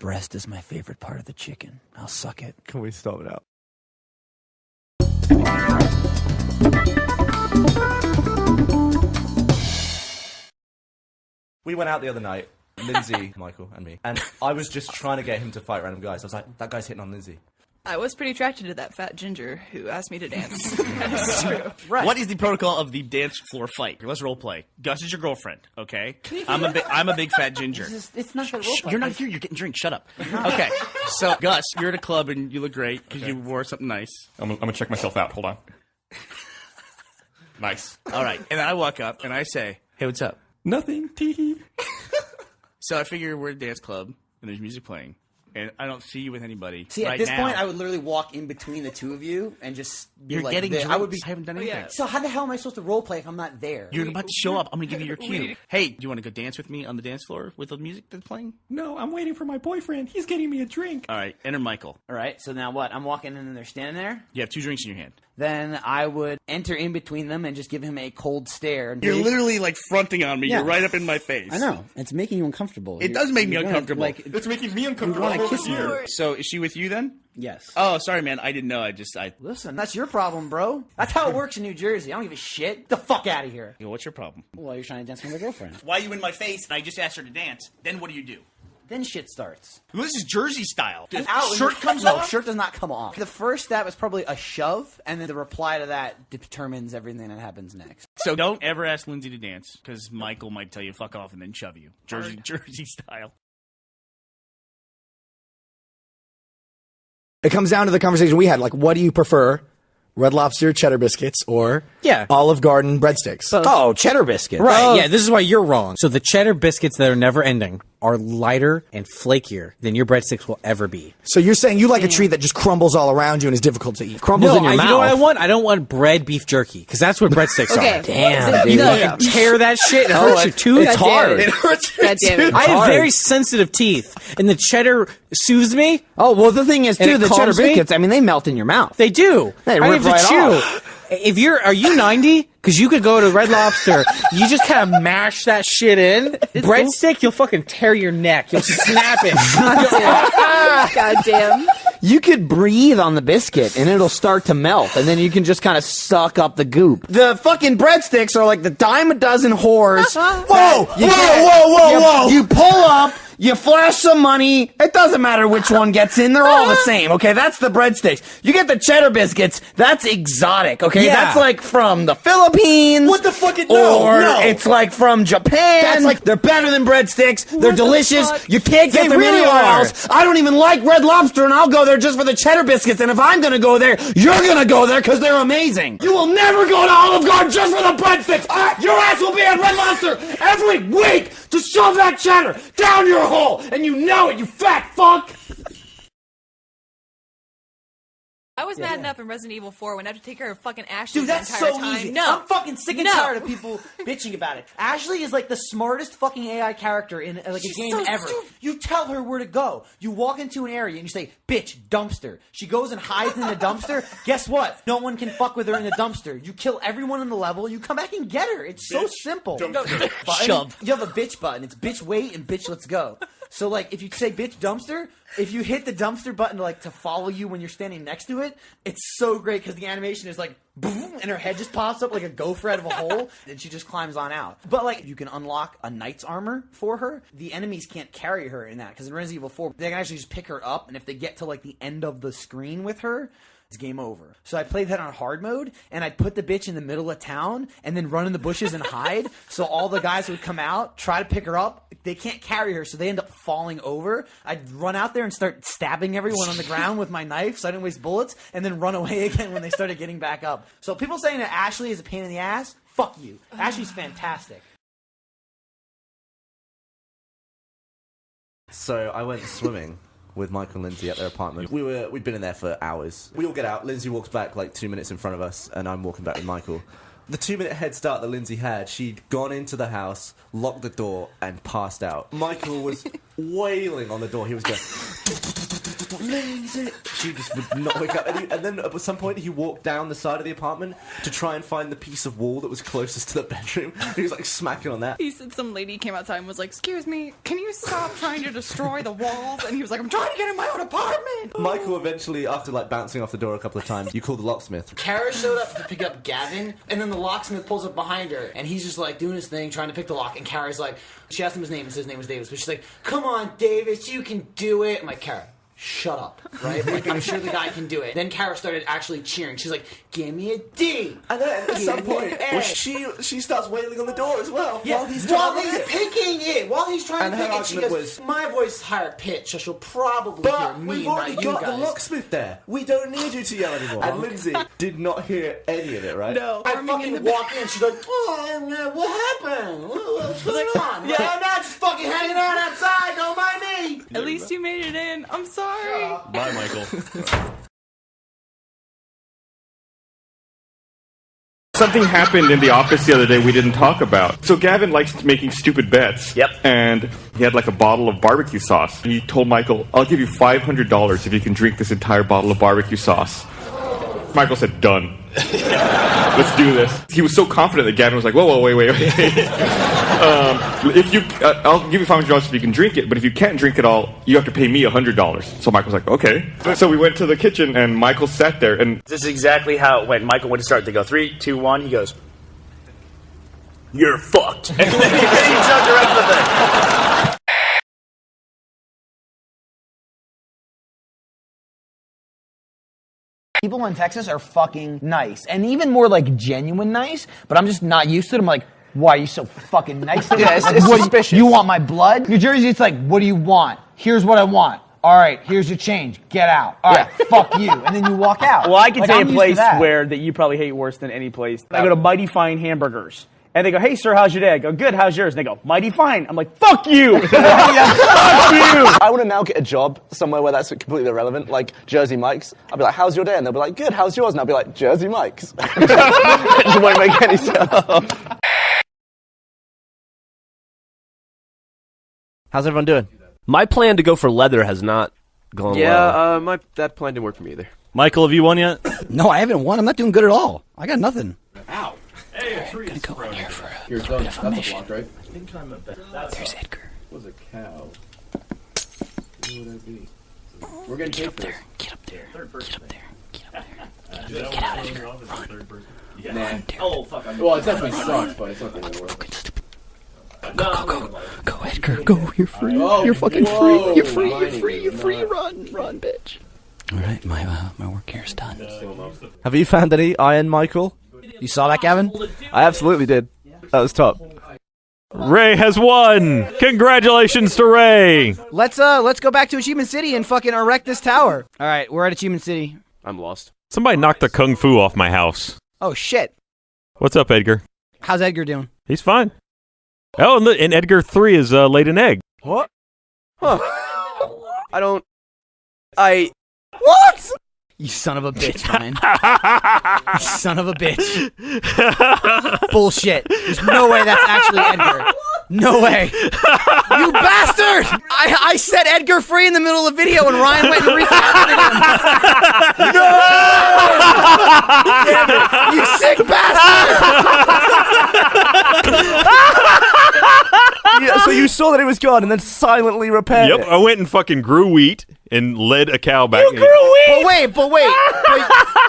breast is my favorite part of the chicken. I'll suck it. Can we stop now? We went out the other night, Lindsay, Michael, and me, and I was just trying to get him to fight random guys. I was like, that guy's hitting on Lindsay. I was pretty attracted to that fat ginger who asked me to dance. That's true. Right. What is the protocol of the dance floor fight? Let's role play. Gus is your girlfriend, okay? I'm a big fat ginger. It's not a role play. You're not here. You're getting drinks. Shut up. Okay. So Gus, you're at a club and you look great because you wore something nice. I'm gonna check myself out. Hold on. Nice. All right. And I walk up and I say, "Hey, what's up?" Nothing. Tee. So I figure we're at a dance club and there's music playing. And I don't see you with anybody. See, right at this now. point, I would literally walk in between the two of you and just be You're like, getting I would be. I haven't done anything. yeah. So how the hell am I supposed to roleplay if I'm not there? You're about to show up. I'm going to give you your cue. Hey, do you want to go dance with me on the dance floor with the music that's playing? No, I'm waiting for my boyfriend. He's getting me a drink. All right. Enter Michael. All right. So now what? I'm walking in and they're standing there. You have 2 drinks in your hand. Then I would enter in between them and just give him a cold stare. And You're literally like fronting on me. Yeah. You're right up in my face. I know. It's making you uncomfortable. It does make me uncomfortable. Like, It's making me uncomfortable. wanna kiss me. So is she with you then? yes. Oh, sorry, man. I didn't know. I Listen, that's your problem, bro. That's how it works in New Jersey. I don't give a shit. Get the fuck out of here. What's your problem? Well, you're trying to dance with my girlfriend. Why are you in my face and I just asked her to dance? Then what do you do? Then shit starts. Well, this is Jersey style. The Out. shirt comes No, off? shirt does not come off. The first step is probably a shove, and then the reply to that determines everything that happens next. So don't ever ask Lindsay to dance, because Michael might tell you fuck off and then shove you. Jersey style. It comes down to the conversation we had. Like, what do you prefer? Red Lobster cheddar biscuits or Olive Garden breadsticks? Oh, cheddar biscuits. Right, yeah, this is why you're wrong. So the cheddar biscuits that are never ending are lighter and flakier than your breadsticks will ever be. So you're saying you like a treat that just crumbles all around you and is difficult to eat. Crumbles in your mouth. You know what I want? I don't want bread beef jerky, because that's what breadsticks Okay. are. Damn, You dude. fucking tear that shit, it hurts your tooth. It's hard. It hurts your God damn it. I have very sensitive teeth, and the cheddar soothes me. Oh, well, the thing is, And too, it the cheddar calms me? biscuits, I mean, they melt in your mouth. They do. They I rip have to right chew. off. Are you 90? Because you could go to Red Lobster. You just kind of mash that shit in. Breadstick, you'll fucking tear your neck. You'll snap it. God damn. You could breathe on the biscuit, and it'll start to melt, and then you can just kind of suck up the goop. The fucking breadsticks are like the dime a dozen whores. Whoa! You pull up, you flash some money. It doesn't matter which one gets in. They're all the same, okay? That's the breadsticks. You get the cheddar biscuits. That's exotic, okay? Yeah. That's like from the Philippines. What the fuck? Or No. it's like from Japan. That's like- they're better than breadsticks. They're What the delicious. fuck? You can't get They them really anywhere are. else. I don't even like Red Lobster, and I'll go there just for the cheddar biscuits. And if I'm gonna go there, you're gonna go there because they're amazing. You will never go to Olive Garden just for the breadsticks. Your ass will be at Red Lobster every week to shove that cheddar down your hole, and you know it, you fat fuck. I was mad enough in Resident Evil 4 when I had to take care of fucking Ashley Dude, the that's entire so time. easy. No. I'm fucking sick and No. tired of people bitching about it. Ashley is like the smartest fucking AI character in like She's a game so ever. stupid. You tell her where to go. You walk into an area and you say, "Bitch, dumpster." She goes and hides in the dumpster. Guess what? No one can fuck with her in the dumpster. You kill everyone in the level. You come back and get her. It's so simple. Button, Shove. You have a bitch button. It's bitch wait and bitch let's go. So like if you say bitch dumpster, if you hit the dumpster button to follow you when you're standing next to it, it's so great because the animation is like boom, and her head just pops up like a gopher out of a hole, and she just climbs on out. But like you can unlock a knight's armor for her. The enemies can't carry her in that because in Resident Evil 4 they can actually just pick her up, and if they get to like the end of the screen with her, it's game over. So I played that on hard mode, and I'd put the bitch in the middle of town and then run in the bushes and hide. So all the guys would come out, try to pick her up. They can't carry her, so they end up falling over. I'd run out there and start stabbing everyone on the ground with my knife so I didn't waste bullets, and then run away again when they started getting back up. So people saying that Ashley is a pain in the ass, fuck you. Ashley's fantastic. So I went swimming with Michael and Lindsay at their apartment. We'd been in there for hours. We all get out. Lindsay walks back like 2 minutes in front of us, and I'm walking back with Michael. The 2-minute head start that Lindsay had, she'd gone into the house, locked the door, and passed out. Michael was wailing on the door. He was going, Lindsay. She just would not wake up. And then at some point, he walked down the side of the apartment to try and find the piece of wall that was closest to the bedroom. He was like smacking on that. He said some lady came outside and was like, "Excuse me, can you stop trying to destroy the walls?" And he was like, "I'm trying to get in my own apartment." Michael eventually, after like bouncing off the door a couple of times, you called the locksmith. Kara showed up to pick up Gavin, and then the locksmith pulls up behind her, and he's just like doing his thing, trying to pick the lock, and Kara's like, she asked him his name, and his name was Davis, but she's like, "Come on, Davis, you can do it." I'm like, Kara, shut up, right? Like, I'm sure the guy can do it. Then Kara started actually cheering. She's like, "Give me a D." And then at some point, A. she starts wailing on the door as well. Yeah, while he's picking it. While he's trying to her pick it, she argument goes, "My voice is higher pitch, so she'll probably hear But me, we've not already you got guys." the locksmith there. We don't need you to yell anymore. And Lindsay did not hear any of it, right? No. I fucking walk in, she's like, "Oh, what happened? What's going on?" Yeah, I'm not just fucking hanging out outside, don't mind me. At least you made it in. I'm sorry. Bye, Michael. Something happened in the office the other day we didn't talk about. So Gavin likes making stupid bets. Yep. And he had like a bottle of barbecue sauce. He told Michael, "I'll give you $500 if you can drink this entire bottle of barbecue sauce." Michael said, "Done." Let's do this. He was so confident that Gavin was like, "Whoa, wait. I'll give you $500 if you can drink it, but if you can't drink it all, you have to pay me $100. So Michael was like, "Okay." So we went to the kitchen, and Michael sat there, and This is exactly how it went. Michael went to start. They go 3, 2, 1. He goes, "You're fucked." And then he jumped the rest of the thing. People in Texas are fucking nice, and even more like genuine nice, but I'm just not used to it. I'm like, "Why are you so fucking nice to me?" Yeah, it's What, suspicious. You want my blood? New Jersey, it's like, "What do you want? Here's what I want. All right, here's your change. Get out. All right, fuck you." And then you walk out. Well, I can Like, tell I'm you a used to place that. where that you probably hate worse than any place. I go to Mighty Fine Hamburgers. And they go, "Hey, sir, how's your day?" I go, "Good, how's yours?" And they go, "Mighty Fine." I'm like, "Fuck you!" Fuck you! I want to now get a job somewhere where that's completely irrelevant, like Jersey Mike's. I'll be like, "How's your day?" And they'll be like, "Good, how's yours?" And I'll be like, "Jersey Mike's." It just won't make any sense. How's everyone doing? My plan to go for leather has not gone well. Yeah, that plan didn't work for me either. Michael, have you won yet? No, I haven't won. I'm not doing good at all. I got nothing. ow. Hey, a tree. I'm gonna go in here for a Here's little bit that's of a mission. block, right? I think I'm a bit. There's Edgar. Was a cow. Who would I be? We're gonna Get up there. Get up there. Get up there. Get up there. Get out, Edgar. Run. Nah. Oh, fuck. Well, it definitely sucks, but it's not gonna work. Go, Edgar. Go. You're free. Oh, You're fucking whoa, free. You're free. mining You're free. is You're free. not- Run, bitch. All right, my work here is done. Have you found any iron, Michael? You saw that, Gavin? I absolutely did. That was top. Ray has won! Congratulations to Ray! Let's go back to Achievement City and fucking erect this tower. All right, we're at Achievement City. I'm lost. Somebody knocked the kung fu off my house. Oh shit! What's up, Edgar? How's Edgar doing? He's fine. Oh, and, and Edgar 3 is laid an egg. What? Huh. What? You son of a bitch, Ryan. You son of a bitch. Bullshit. There's no way that's actually Edgar. No way. You bastard! I set Edgar free in the middle of the video and Ryan went and recaptured him. No! Damn it. You sick bastard! Yeah, so you saw that it was gone and then silently repaired Yep, it. I went and fucking grew wheat and led a cow back. You grew wheat! But wait.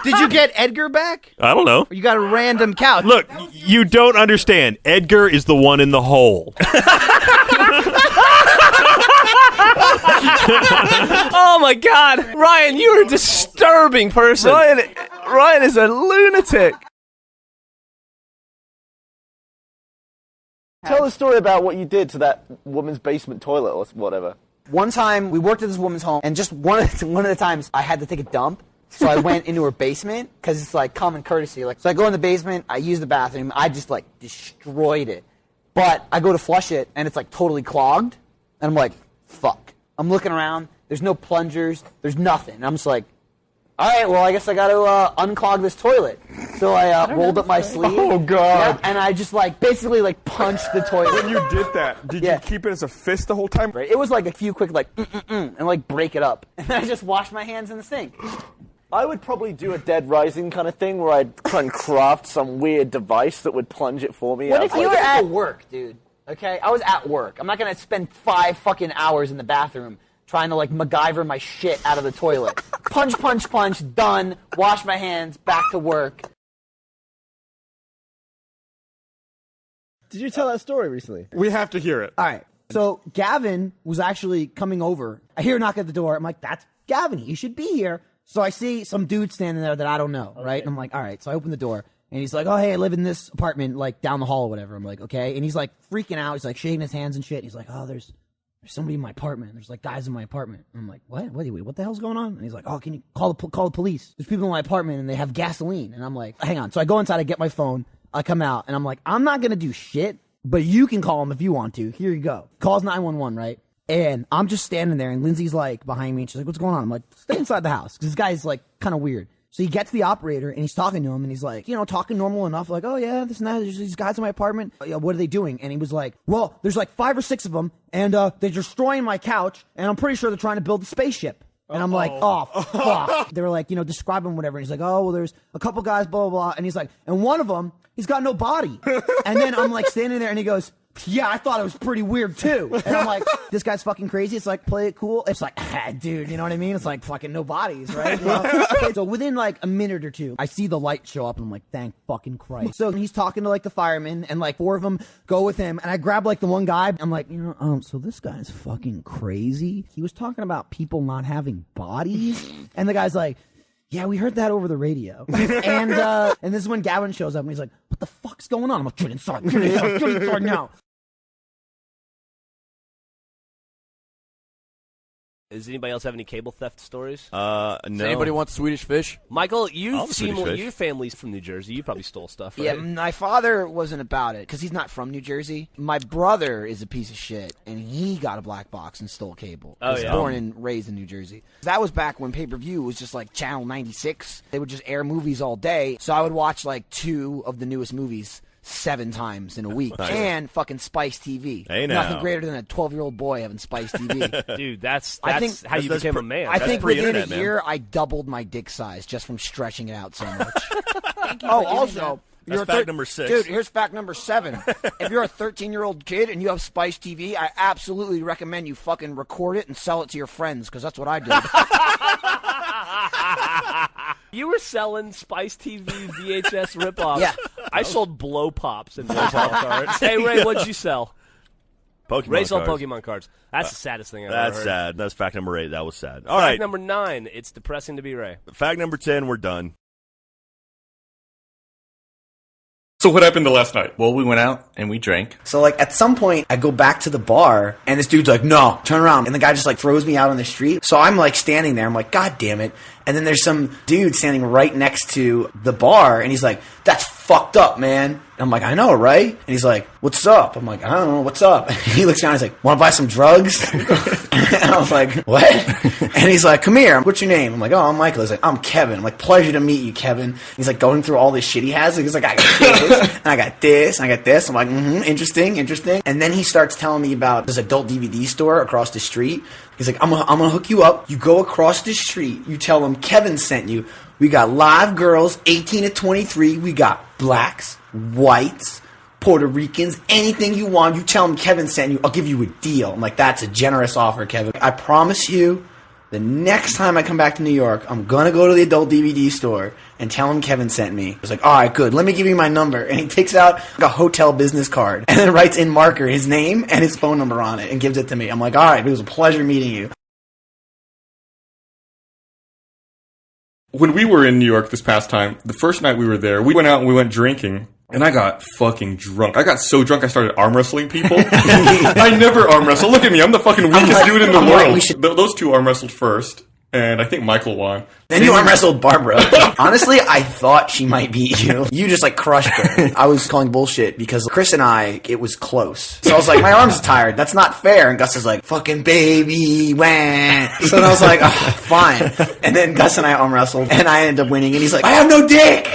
Did you get Edgar back? I don't know. Or you got a random cow? Look, you don't understand. Edgar is the one in the hole. Oh my god! Ryan, you're a disturbing person. Ryan is a lunatic. Tell the story about what you did to that woman's basement toilet or whatever. One time, we worked at this woman's home, and just one of the times, I had to take a dump, so I went into her basement, because it's, like, common courtesy. So I go in the basement, I use the bathroom, I just, like, destroyed it. But I go to flush it, and it's, like, totally clogged, and I'm like, fuck. I'm looking around, there's no plungers, there's nothing. And I'm just like, all right, well, I guess I got to unclog this toilet. So So I rolled up my sleeve. Oh, God. Yeah, and I just basically punched the toilet. When you did that, did you keep it as a fist the whole time? Right. It was a few quick and break it up. And then I just washed my hands in the sink. I would probably do a Dead Rising kind of thing where I'd try and craft some weird device that would plunge it for me. What if you were at work, dude? Okay, I was at work. I'm not gonna spend 5 fucking hours in the bathroom trying to MacGyver my shit out of the toilet. Punch, punch, punch, done. Wash my hands, back to work. Did you tell that story recently? We have to hear it. All right. So Gavin was actually coming over. I hear a knock at the door. I'm like, that's Gavin. He should be here. So I see some dude standing there that I don't know, right? And I'm like, all right. So I open the door, and he's like, oh, hey, I live in this apartment, down the hall or whatever. I'm like, okay. And he's freaking out. He's shaking his hands and shit. He's like, oh, there's somebody in my apartment. There's guys in my apartment. And I'm like, what? Wait, what the hell's going on? And he's like, oh, can you call the police? There's people in my apartment, and they have gasoline. And I'm like, hang on. So I go inside, I get my phone, I come out, and I'm like, I'm not gonna do shit, but you can call them if you want to. Here you go. Calls 911, right? And I'm just standing there, and Lindsay's behind me, and she's like, what's going on? I'm like, stay inside the house, because this guy's kind of weird. So he gets the operator, and he's talking to him, and he's talking normal enough, oh yeah, this and that, there's these guys in my apartment. What are they doing? And he was like, well, there's 5 or 6 of them, and they're destroying my couch, and I'm pretty sure they're trying to build a spaceship. And I'm like, oh, fuck. They were describe him, whatever. And he's like, oh, well, there's a couple guys, blah, blah, blah. And he's like, and one of them, he's got no body. And then I'm standing there, and he goes, yeah, I thought it was pretty weird too. And I'm like, this guy's fucking crazy. It's play it cool. It's dude, you know what I mean? It's fucking no bodies, right? You know? So within a minute or two, I see the light show up, and I'm like, thank fucking Christ. So he's talking to the firemen, and 4 of them go with him, and I grab the one guy. I'm like, so this guy's fucking crazy. He was talking about people not having bodies, and the guy's like, yeah, we heard that over the radio. And this is when Gavin shows up, and he's like, what the fuck's going on? I'm like, get inside now. Does anybody else have any cable theft stories? No. Does anybody want Swedish Fish? Michael, you've seen your family's from New Jersey. You probably stole stuff, right? Yeah, my father wasn't about it because he's not from New Jersey. My brother is a piece of shit, and he got a black box and stole cable. Oh, he was born and raised in New Jersey. That was back when pay-per-view was just Channel 96. They would just air movies all day, so I would watch 2 of the newest movies 7 times in a week. Nice. And fucking Spice TV. Hey, now. Nothing greater than a 12-year-old boy having Spice TV. Dude, that's how you became a man. I think within a year, I doubled my dick size just from stretching it out so much. Also, that's fact number 6. Dude, here's fact number 7. If you're a 13-year-old kid and you have Spice TV, I absolutely recommend you fucking record it and sell it to your friends, because that's what I did. You were selling Spice TV VHS ripoffs. Yeah. I sold blow pops and baseball cards. Hey, Ray, what'd you sell? Pokemon Ray sold cards. Pokemon cards. That's the saddest thing I've ever That's heard. sad. That's fact number 8. That was sad. All Fact right. number 9. It's depressing to be Ray. Fact number 10. We're done. So what happened the last night? Well, we went out and we drank. So, at some point, I go back to the bar, and this dude's like, no, turn around. And the guy just, throws me out on the street. So I'm, standing there. I'm like, God damn it. And then there's some dude standing right next to the bar, and he's like, that's fucked up, man. And I'm like, I know, right? And he's like, what's up? I'm like, I don't know, what's up? And he looks down, and he's like, want to buy some drugs? And I was like, what? And he's like, come here, what's your name? I'm like, oh, I'm Michael. He's like, I'm Kevin. I'm like, pleasure to meet you, Kevin. He's going through all this shit he has. He's like, I got this, and I got this, and I got this. I'm like, interesting. And then he starts telling me about this adult DVD store across the street. He's like, I'm gonna hook you up. You go across the street. You tell them Kevin sent you. We got live girls, 18 to 23. We got blacks, whites, Puerto Ricans, anything you want. You tell them Kevin sent you. I'll give you a deal. I'm like, that's a generous offer, Kevin. I promise you, the next time I come back to New York, I'm gonna go to the adult DVD store and tell him Kevin sent me. He's like, all right, good. Let me give you my number. And he takes out a hotel business card and then writes in marker his name and his phone number on it and gives it to me. I'm like, all right, it was a pleasure meeting you. When we were in New York this past time, the first night we were there, we went out and we went drinking. And I got fucking drunk. I got so drunk I started arm wrestling people. I never arm wrestle. Look at me. I'm the fucking weakest dude in the world. Those 2 arm wrestled first. and I think Michael won. Then you arm wrestled Barbara. Honestly, I thought she might beat you. You just like crushed her. I was calling bullshit because Chris and I, it was close. So I was like, my arm's tired. That's not fair. And Gus is like, fucking baby, wah. So then I was like, oh, fine. And then Gus and I arm wrestled, and I ended up winning. And he's like, I have no dick.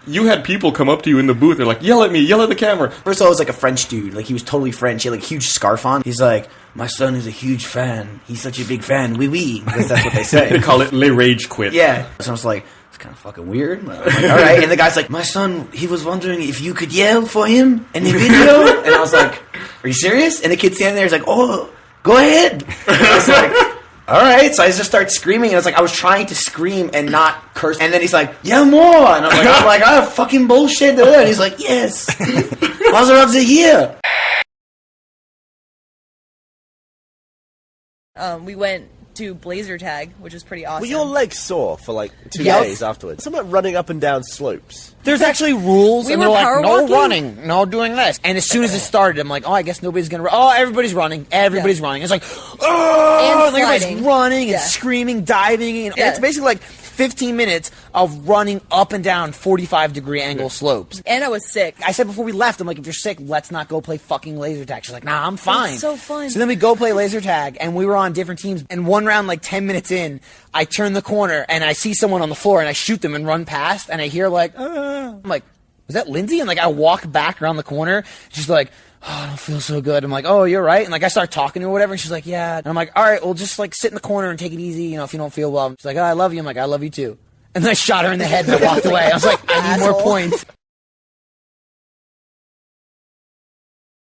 You had people come up to you in the booth. They're like, yell at me, yell at the camera. First of all, it was like a French dude. Like, he was totally French. He had like a huge scarf on. He's like, my son is a huge fan. He's such a big fan. Oui, oui. Because that's what they say. They call it le rage quit. Yeah. So I was like, it's kind of fucking weird. I'm like, all right. And the guy's like, my son, he was wondering if you could yell for him in the video. And I was like, are you serious? And the kid standing there is like, oh, go ahead. And I was like, all right. So I just started screaming. And I was like, I was trying to scream and not curse. And then he's like, yell more. And I'm like, oh, fucking bullshit. And he's like, yes. Mother of the year. We went to blazer tag, which was pretty awesome. Were your legs sore for like 2 Yes. days afterwards? Something like running up and down slopes. There's actually rules, We and were they're like, power no walking? running, no doing this. And as soon as it started, I'm like, oh, I guess nobody's gonna run. Oh, everybody's running. Everybody's running. It's like, oh, And like everybody's sliding. running and Yeah. screaming, diving. And Yeah. it's basically like 15 minutes of running up and down 45-degree angle slopes. And I was sick. I said before we left, I'm like, if you're sick, let's not go play fucking laser tag. She's like, nah, I'm fine. so fun. So then we go play laser tag, and we were on different teams. And one round, like 10 minutes in, I turn the corner, and I see someone on the floor, and I shoot them and run past, and I hear like, I'm like, was that Lindsay? And like, I walk back around the corner. She's like, oh, I don't feel so good. I'm like, oh, you're right. And like, I start talking to her or whatever, and she's like, yeah. And I'm like, all right, well, just like sit in the corner and take it easy, if you don't feel well. She's like, oh, I love you. I'm like, I love you too. And then I shot her in the head and I walked away. I was like, I need more points.